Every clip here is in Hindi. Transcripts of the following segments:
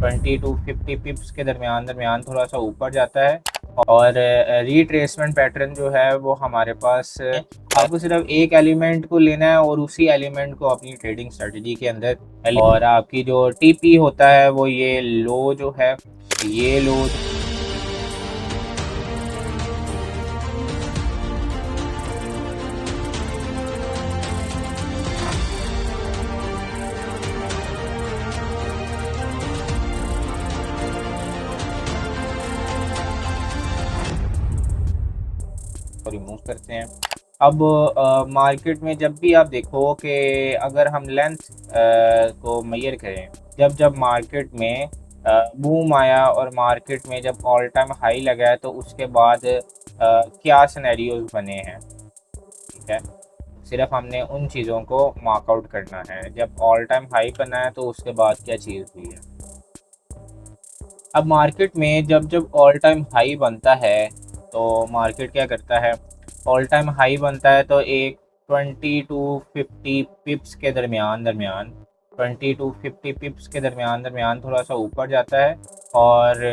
20 to 50 पिप्स के दरमियान दरमियान थोड़ा सा ऊपर जाता है। और रीट्रेसमेंट पैटर्न जो है वो हमारे पास आपको सिर्फ एक एलिमेंट को लेना है और उसी एलिमेंट को अपनी ट्रेडिंग स्ट्रेटजी के अंदर, और आपकी जो टीपी होता है वो ये लो जो है, ये लो रिमूव करते हैं। अब मार्केट में जब भी आप देखो कि अगर हम लेंथ को मेजर करें, जब जब मार्केट में बूम आया और मार्केट में जब ऑल टाइम हाई लगा है तो उसके बाद क्या सिनेरियोज बने हैं, ठीक है। सिर्फ हमने उन चीज़ों को मार्कआउट करना है। जब ऑल टाइम हाई बना है तो उसके बाद क्या चीज़ हुई है। अब मार्केट में जब जब ऑल टाइम हाई बनता है तो मार्केट क्या करता है, ऑल टाइम हाई बनता है तो एक 20 to 50 पिप्स के दरमियान दरमियान 20 to 50 पिप्स के दरमियान दरमियान थोड़ा सा ऊपर जाता है। और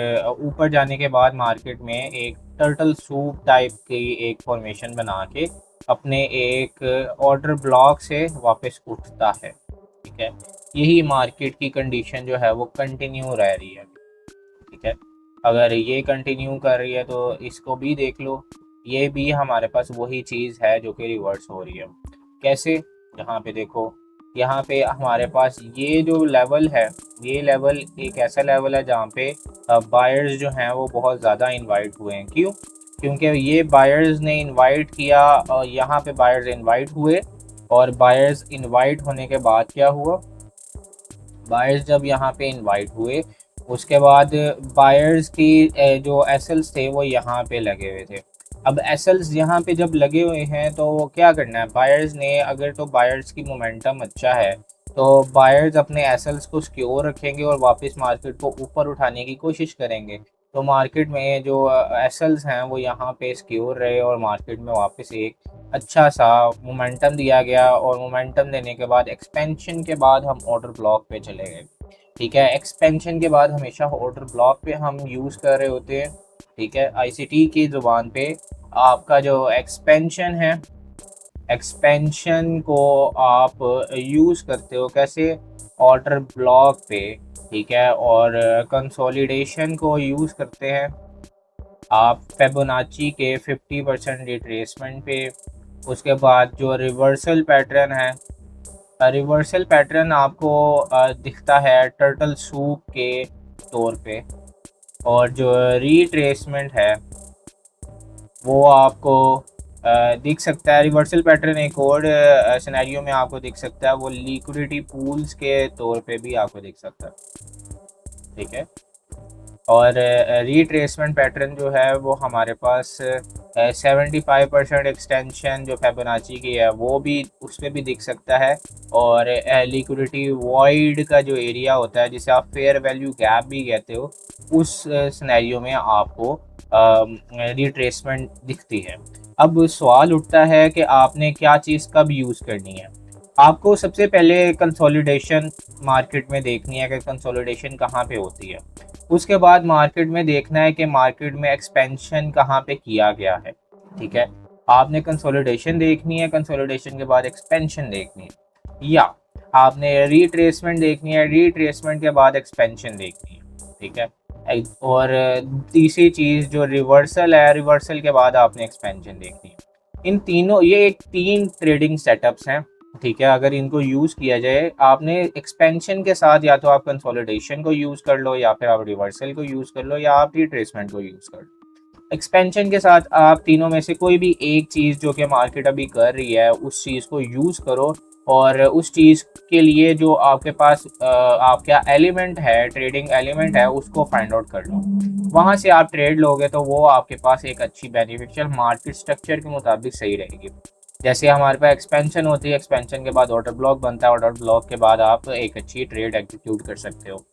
ऊपर जाने के बाद मार्केट में एक टर्टल सूप टाइप की एक फॉर्मेशन बना के अपने एक ऑर्डर ब्लॉक से वापस उठता है, ठीक है। यही मार्केट की कंडीशन जो है वो कंटिन्यू रह रही है, ठीक है। अगर ये कंटिन्यू कर रही है तो इसको भी देख लो, ये भी हमारे पास वही चीज़ है जो कि रिवर्स हो रही है। कैसे, यहाँ पे देखो, यहाँ पे हमारे पास ये जो लेवल है, ये लेवल एक ऐसा लेवल है जहाँ पे बायर्स जो हैं वो बहुत ज़्यादा इनवाइट हुए हैं। क्यों? क्योंकि ये बायर्स ने इनवाइट किया और यहाँ पे बायर्स इनवाइट हुए, और बायर्स इनवाइट होने के बाद क्या हुआ, बायर्स जब यहाँ पे इनवाइट हुए उसके बाद बायर्स की जो एसएल्स थे वो यहाँ पे लगे हुए थे। अब एसएल्स यहाँ पे जब लगे हुए हैं तो क्या करना है बायर्स ने, अगर तो बायर्स की मोमेंटम अच्छा है तो बायर्स अपने एसएल्स को सिक्योर रखेंगे और वापस मार्केट को ऊपर उठाने की कोशिश करेंगे। तो मार्केट में जो एसएल्स हैं वो यहाँ पे सिक्योर रहे और मार्केट में वापस एक अच्छा सा मोमेंटम दिया गया, और मोमेंटम देने के बाद एक्सपेंशन के बाद हम ऑर्डर ब्लॉक पे चले गए, ठीक है। एक्सपेंशन के बाद हमेशा ऑर्डर ब्लॉक पे हम यूज़ कर रहे होते हैं, ठीक है। आईसीटी की ज़ुबान पे आपका जो एक्सपेंशन है, एक्सपेंशन को आप यूज़ करते हो कैसे, ऑर्डर ब्लॉक पे, ठीक है। और कंसोलिडेशन को यूज़ करते हैं आप फिबोनाची के 50% रिट्रेसमेंट पे। उसके बाद जो रिवर्सल पैटर्न है, रिवर्सल पैटर्न आपको दिखता है टर्टल सूप के तौर पे, और जो रीट्रेसमेंट है वो आपको दिख सकता है। रिवर्सल पैटर्न एक और सिनेरियो में आपको दिख सकता है, वो लिक्विडिटी पूल्स के तौर पे भी आपको दिख सकता है, ठीक है। और रीट्रेसमेंट पैटर्न जो है वो हमारे पास 75% एक्सटेंशन जो फिबोनाची की है वो भी उस पर भी दिख सकता है। और लिक्विडिटी वॉइड का जो एरिया होता है जिसे आप फेयर वैल्यू गैप भी कहते हो, उस सिनेरियो में आपको रिट्रेसमेंट दिखती है। अब सवाल उठता है कि आपने क्या चीज़ कब यूज़ करनी है। आपको सबसे पहले कंसोलिडेशन मार्केट में देखनी है कि कंसोलिडेशन कहाँ पे होती है। उसके बाद मार्केट में देखना है कि मार्केट में एक्सपेंशन कहाँ पे किया गया है, ठीक है। आपने कंसोलिडेशन देखनी है, कंसोलिडेशन के बाद एक्सपेंशन देखनी है, या आपने रीट्रेसमेंट देखनी है, रीट्रेसमेंट के बाद एक्सपेंशन देखनी है, ठीक है। और तीसरी चीज़ जो रिवर्सल है, रिवर्सल के बाद आपने एक्सपेंशन देखनी है। इन तीनों, ये एक 3 ट्रेडिंग सेटअप्स हैं, ठीक है। अगर इनको यूज़ किया जाए, आपने एक्सपेंशन के साथ या तो आप कंसोलिडेशन को यूज़ कर लो, या फिर आप रिवर्सल को यूज़ कर लो, या आप रिट्रेसमेंट को यूज़ कर लो। एक्सपेंशन के साथ आप तीनों में से कोई भी एक चीज़ जो कि मार्केट अभी कर रही है उस चीज़ को यूज़ करो, और उस चीज़ के लिए जो आपके पास आपका एलिमेंट है, ट्रेडिंग एलिमेंट है, उसको फाइंड आउट कर लो। वहाँ से आप ट्रेड लोगे तो वो आपके पास एक अच्छी बेनिफिशियल मार्केट स्ट्रक्चर के मुताबिक सही रहेगी। जैसे हमारे पास एक्सपेंशन होती है, एक्सपेंशन के बाद ऑर्डर ब्लॉक बनता है, ऑर्डर ब्लॉक के बाद आप एक अच्छी ट्रेड एग्जीक्यूट कर सकते हो।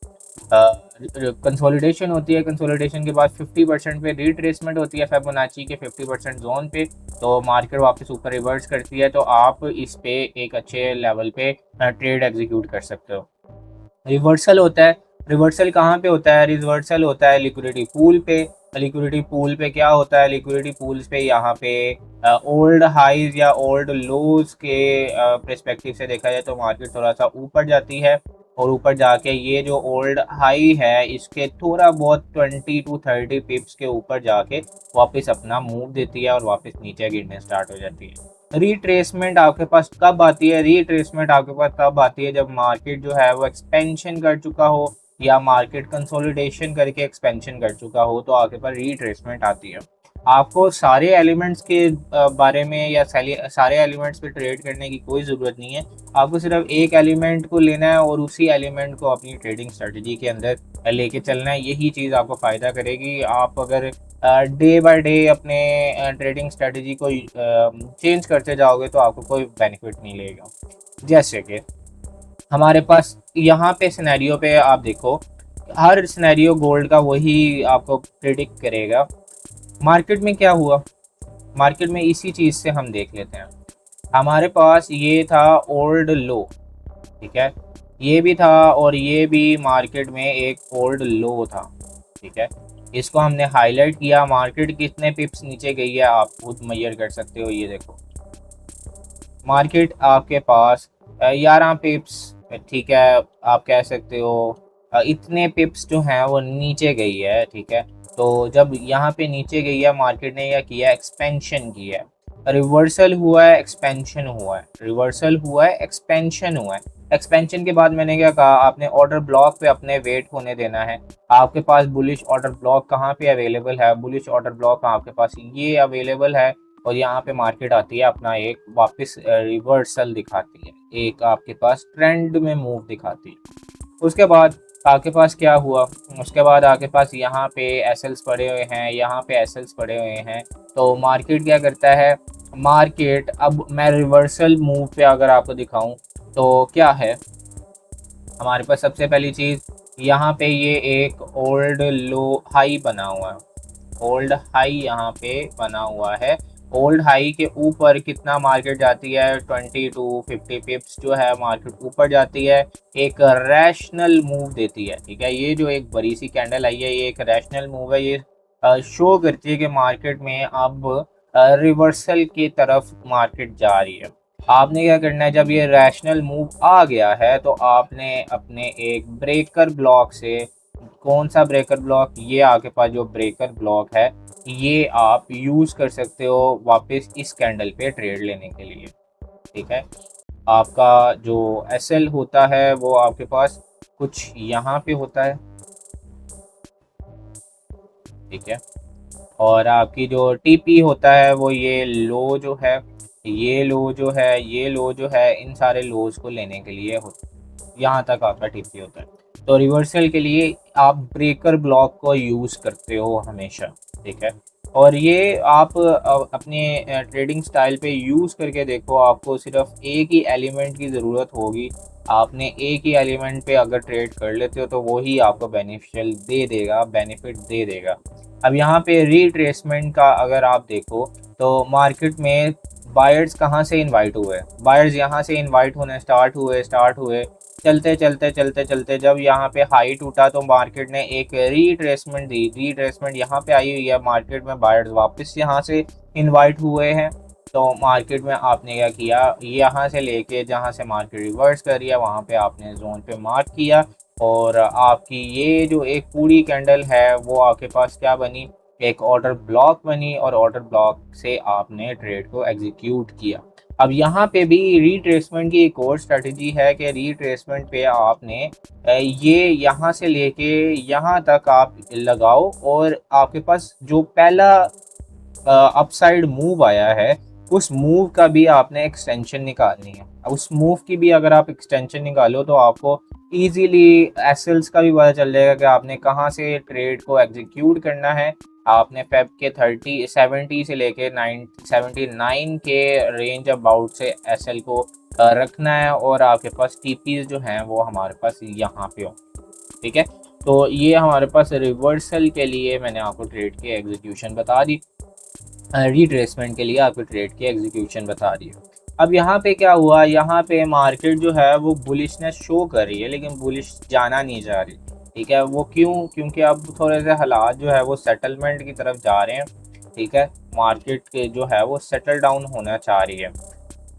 कंसोलिडेशन होती है, कंसोलिडेशन के बाद 50% पे रीट्रेसमेंट होती है फिबोनाची के 50% जोन पे, तो मार्केट वापस ऊपर रिवर्स करती है, तो आप इस पे एक अच्छे लेवल पे ट्रेड एग्जीक्यूट कर सकते हो। रिवर्सल होता है, रिवर्सल कहाँ पे होता है? रिवर्सल होता है लिक्विडिटी पूल पे। लिक्विडिटी पूल पे क्या होता है? लिक्विडिटी पूल्स पे यहाँ पे ओल्ड हाइज या ओल्ड लोज के पर्सपेक्टिव से देखा जाए तो मार्केट थोड़ा सा ऊपर जाती है, और ऊपर जाके ये जो ओल्ड हाई है इसके थोड़ा बहुत 20 to 30 पिप्स के ऊपर जाके वापस अपना मूव देती है और वापस नीचे गिरने स्टार्ट हो जाती है। रिट्रेसमेंट आपके पास कब आती है? रिट्रेसमेंट आपके पास तब आती है जब मार्केट जो है वो एक्सपेंशन कर चुका हो या मार्केट कंसोलिडेशन करके एक्सपेंशन कर चुका हो, तो आपके पास रिट्रेसमेंट आती है। आपको सारे एलिमेंट्स के बारे में या सारे एलिमेंट्स पे ट्रेड करने की कोई ज़रूरत नहीं है। आपको सिर्फ एक एलिमेंट को लेना है और उसी एलिमेंट को अपनी ट्रेडिंग स्ट्रेटजी के अंदर लेके चलना है। यही चीज़ आपको फ़ायदा करेगी। आप अगर डे बाय डे अपने ट्रेडिंग स्ट्रेटजी को चेंज करते जाओगे तो आपको कोई बेनिफिट नहीं लेगा। जैसे कि हमारे पास यहाँ पे सिनेरियो पे आप देखो, हर सिनेरियो गोल्ड का वही आपको प्रिडिक्ट करेगा। मार्केट में क्या हुआ? मार्केट में इसी चीज़ से हम देख लेते हैं। हमारे पास ये था ओल्ड लो, ठीक है, ये भी था और ये भी मार्केट में एक ओल्ड लो था, ठीक है। इसको हमने हाईलाइट किया। मार्केट कितने पिप्स नीचे गई है आप खुद मेजर कर सकते हो। ये देखो मार्केट आपके पास 11 पिप्स, ठीक है, आप कह सकते हो इतने पिप्स जो हैं वो नीचे गई है, ठीक है। तो जब यहाँ पे नीचे गई है मार्केट ने यह किया, एक्सपेंशन किया है, रिवर्सल हुआ है, एक्सपेंशन हुआ है, रिवर्सल हुआ है, एक्सपेंशन हुआ है। एक्सपेंशन के बाद मैंने क्या कहा, आपने ऑर्डर ब्लॉक पे अपने वेट होने देना है। आपके पास बुलिश ऑर्डर ब्लॉक कहाँ पे अवेलेबल है? बुलिश ऑर्डर ब्लॉक आपके पास ये अवेलेबल है, और यहाँ पे मार्केट आती है अपना एक वापस रिवर्सल दिखाती है, एक आपके पास ट्रेंड में मूव दिखाती है। उसके बाद आपके पास क्या हुआ? उसके बाद आपके पास यहाँ पे एसएल्स पड़े हुए हैं, यहाँ पे एसएल्स पड़े हुए हैं। तो मार्केट क्या करता है? मार्केट, अब मैं रिवर्सल मूव पे अगर आपको दिखाऊं तो क्या है हमारे पास? सबसे पहली चीज़ यहाँ पे ये एक ओल्ड लो हाई बना हुआ है, ओल्ड हाई यहाँ पे बना हुआ है। ओल्ड हाई के ऊपर कितना मार्केट जाती है? 20 to 50 पिप्स जो है मार्केट ऊपर जाती है, एक रैशनल मूव देती है, ठीक है। ये जो एक बड़ी सी कैंडल आई है ये एक रैशनल मूव है। ये शो करती है कि मार्केट में अब रिवर्सल की तरफ मार्केट जा रही है। आपने क्या करना है? जब ये रैशनल मूव आ गया है तो आपने अपने एक ब्रेकर ब्लॉक से, कौन सा ब्रेकर ब्लॉक? ये आपके पास जो ब्रेकर ब्लॉक है ये आप यूज़ कर सकते हो वापस इस कैंडल पे ट्रेड लेने के लिए, ठीक है। आपका जो एसएल होता है वो आपके पास कुछ यहाँ पे होता है, ठीक है, और आपकी जो टीपी होता है वो ये लो जो है, ये लो जो है, ये लो जो है, इन सारे लोज को लेने के लिए यहाँ तक आपका टीपी होता है। तो रिवर्सल के लिए आप ब्रेकर ब्लॉक को यूज़ करते हो हमेशा, ठीक है। और ये आप अपने ट्रेडिंग स्टाइल पे यूज़ करके देखो, आपको सिर्फ एक ही एलिमेंट की ज़रूरत होगी। आपने एक ही एलिमेंट पे अगर ट्रेड कर लेते हो तो वो ही आपको बेनिफिशियल दे देगा, बेनिफिट दे देगा। अब यहाँ पे रिट्रेसमेंट का अगर आप देखो तो मार्केट में बायर्स कहाँ से इनवाइट हुए? बायर्स यहाँ से इनवाइट होने स्टार्ट हुए, चलते चलते चलते चलते जब यहाँ पे हाई टूटा तो मार्केट ने एक रिट्रेसमेंट दी। रिट्रेसमेंट यहाँ पे आई हुई है, मार्केट में बायर्स वापस यहाँ से इनवाइट हुए हैं। तो मार्केट में आपने क्या किया? यहाँ से लेके जहाँ से मार्केट रिवर्स कर रही है वहाँ पे आपने जोन पे मार्क किया, और आपकी ये जो एक पूरी कैंडल है वो आपके पास क्या बनी? एक ऑर्डर ब्लॉक बनी, और ऑर्डर ब्लॉक से आपने ट्रेड को एग्जीक्यूट किया। अब यहाँ पे भी रिट्रेसमेंट की एक और स्ट्रेटजी है कि रिट्रेसमेंट पे आपने ये यहाँ से लेके यहाँ तक आप लगाओ, और आपके पास जो पहला अपसाइड मूव आया है उस मूव का भी आपने एक्सटेंशन निकालनी है। उस मूव की भी अगर आप एक्सटेंशन निकालो तो आपको इजीली एसएल्स का भी पता चल जाएगा कि आपने कहाँ से ट्रेड को एग्जीक्यूट करना है। आपने फेब के 70 से लेके 79 के रेंज अबाउट से एसएल को रखना है, और आपके पास टीपीज जो हैं वो हमारे पास यहाँ पे हो, ठीक है। तो ये हमारे पास रिवर्सल के लिए मैंने आपको ट्रेड की एग्जीक्यूशन बता दी, रिट्रेसमेंट के लिए आपको ट्रेड की एग्जीक्यूशन बता दी है। अब यहाँ पे क्या हुआ? यहाँ पे मार्केट जो है वो बुलिशनेस शो कर रही है लेकिन बुलिश जाना नहीं जा रही, ठीक है। वो क्यों? क्योंकि अब थोड़े से हालात जो है वो सेटलमेंट की तरफ जा रहे हैं। ठीक है, मार्केट के जो है वो सेटल डाउन होना चाह रही है।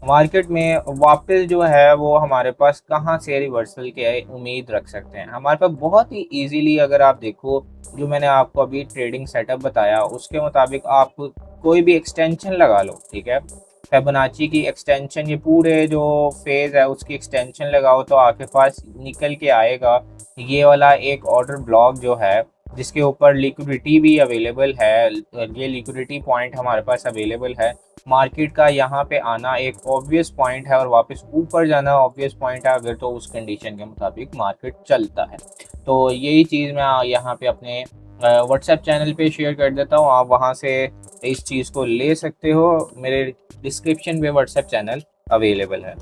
मार्केट में वापस जो है वो हमारे पास कहाँ से रिवर्सल की उम्मीद रख सकते हैं? हमारे पास बहुत ही इजीली, अगर आप देखो जो मैंने आपको अभी ट्रेडिंग सेटअप बताया उसके मुताबिक आप कोई भी एक्सटेंशन लगा लो। ठीक है, फिबोनाची की एक्सटेंशन, ये पूरे जो फेज है उसकी एक्सटेंशन लगाओ तो आपके पास निकल के आएगा ये वाला एक ऑर्डर ब्लॉक जो है, जिसके ऊपर लिक्विडिटी भी अवेलेबल है। ये लिक्विडिटी पॉइंट हमारे पास अवेलेबल है। मार्केट का यहाँ पे आना एक ऑब्वियस पॉइंट है और वापस ऊपर जाना ऑब्वियस पॉइंट है, अगर तो उस कंडीशन के मुताबिक मार्केट चलता है। तो यही चीज़ मैं यहाँ पे अपने व्हाट्सएप चैनल पे शेयर कर देता हूँ, आप वहाँ से इस चीज़ को ले सकते हो। मेरे डिस्क्रिप्शन में व्हाट्सएप चैनल अवेलेबल है।